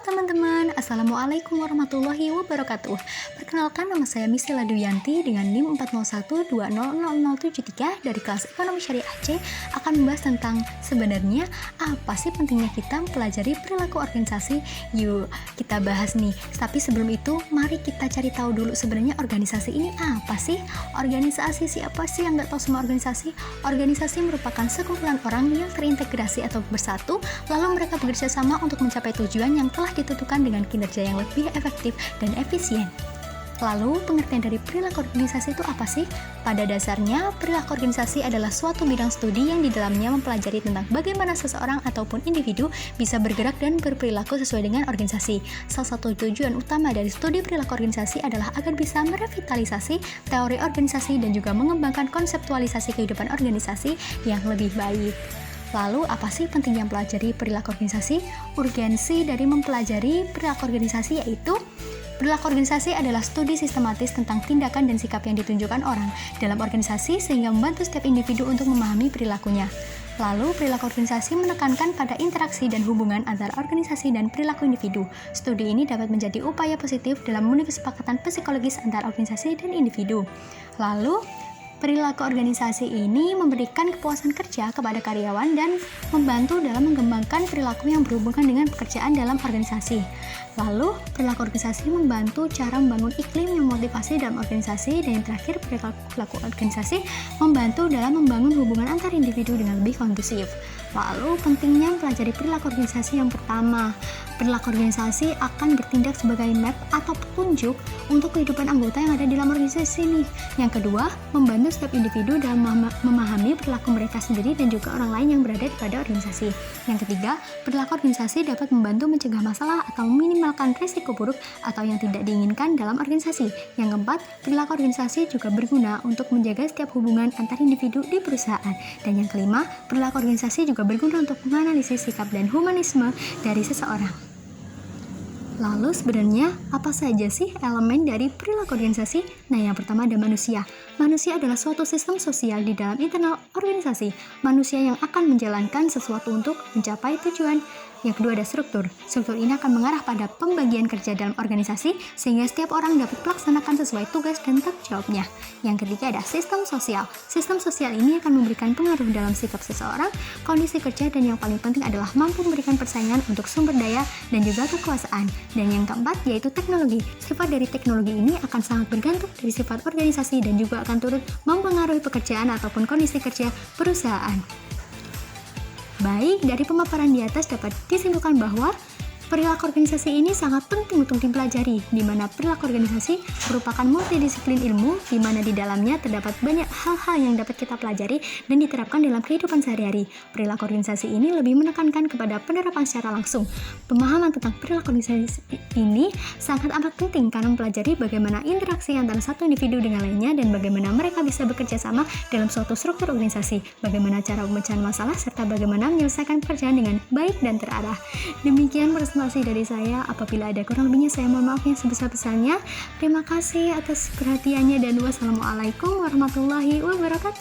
teman-teman, Assalamualaikum warahmatullahi wabarakatuh. Perkenalkan, nama saya Misila Duyanti dengan NIM 401200073 dari kelas Ekonomi Syariah C, akan membahas tentang sebenarnya apa sih pentingnya kita mempelajari perilaku organisasi. Yuk kita bahas nih. Tapi sebelum itu, mari kita cari tahu dulu sebenarnya organisasi ini apa sih? Organisasi, siapa sih yang nggak tahu sama organisasi? Organisasi merupakan sekumpulan orang yang terintegrasi atau bersatu, lalu mereka bekerja sama untuk mencapai tujuan yang telah ditentukan dengan kinerja yang lebih efektif dan efisien. Lalu, pengertian dari perilaku organisasi itu apa sih? Pada dasarnya, perilaku organisasi adalah suatu bidang studi yang di dalamnya mempelajari tentang bagaimana seseorang ataupun individu bisa bergerak dan berperilaku sesuai dengan organisasi. Salah satu tujuan utama dari studi perilaku organisasi adalah agar bisa merevitalisasi teori organisasi dan juga mengembangkan konseptualisasi kehidupan organisasi yang lebih baik. Lalu, apa sih pentingnya mempelajari perilaku organisasi? Urgensi dari mempelajari perilaku organisasi yaitu perilaku organisasi adalah studi sistematis tentang tindakan dan sikap yang ditunjukkan orang dalam organisasi sehingga membantu setiap individu untuk memahami perilakunya. Lalu, perilaku organisasi menekankan pada interaksi dan hubungan antara organisasi dan perilaku individu. Studi ini dapat menjadi upaya positif dalam memenuhi kesepakatan psikologis antara organisasi dan individu. Lalu, perilaku organisasi ini memberikan kepuasan kerja kepada karyawan dan membantu dalam mengembangkan perilaku yang berhubungan dengan pekerjaan dalam organisasi. Lalu, perilaku organisasi membantu cara membangun iklim yang motivasi dalam organisasi, dan yang terakhir, perilaku organisasi membantu dalam membangun hubungan antar individu dengan lebih kondusif. Lalu, pentingnya mempelajari perilaku organisasi. Yang pertama, perilaku organisasi akan bertindak sebagai map atau petunjuk untuk kehidupan anggota yang ada di dalam organisasi ini. Yang kedua, membantu setiap individu dalam memahami perilaku mereka sendiri dan juga orang lain yang berada pada organisasi. Yang ketiga, perilaku organisasi dapat membantu mencegah masalah atau minimalkan risiko buruk atau yang tidak diinginkan dalam organisasi. Yang keempat, perilaku organisasi juga berguna untuk menjaga setiap hubungan antar individu di perusahaan. Dan yang kelima, perilaku organisasi juga berguna untuk menganalisis sikap dan humanisme dari seseorang. Lalu sebenarnya apa saja sih elemen dari perilaku organisasi? Nah, yang pertama ada manusia. Manusia adalah suatu sistem sosial di dalam internal organisasi. Manusia yang akan menjalankan sesuatu untuk mencapai tujuan. Yang kedua ada struktur. Struktur ini akan mengarah pada pembagian kerja dalam organisasi sehingga setiap orang dapat melaksanakan sesuai tugas dan tanggung jawabnya. Yang ketiga ada sistem sosial. Sistem sosial ini akan memberikan pengaruh dalam sikap seseorang, kondisi kerja, dan yang paling penting adalah mampu memberikan persaingan untuk sumber daya dan juga kekuasaan. Dan yang keempat yaitu teknologi. Sifat dari teknologi ini akan sangat bergantung dari sifat organisasi dan juga akan turut mempengaruhi pekerjaan ataupun kondisi kerja perusahaan. Baik, dari pemaparan di atas dapat disimpulkan bahwa perilaku organisasi ini sangat penting untuk dipelajari, di mana perilaku organisasi merupakan multidisiplin ilmu, di mana di dalamnya terdapat banyak hal-hal yang dapat kita pelajari dan diterapkan dalam kehidupan sehari-hari. Perilaku organisasi ini lebih menekankan kepada penerapan secara langsung. Pemahaman tentang perilaku organisasi ini sangat amat penting karena mempelajari bagaimana interaksi antara satu individu dengan lainnya dan bagaimana mereka bisa bekerja sama dalam suatu struktur organisasi, bagaimana cara pemecahan masalah, serta bagaimana menyelesaikan pekerjaan dengan baik dan terarah. Demikian presentasi dari saya. Apabila ada kurang lebihnya, saya mohon maaf yang sebesar-besarnya. Terima kasih atas perhatiannya dan wassalamualaikum warahmatullahi wabarakatuh.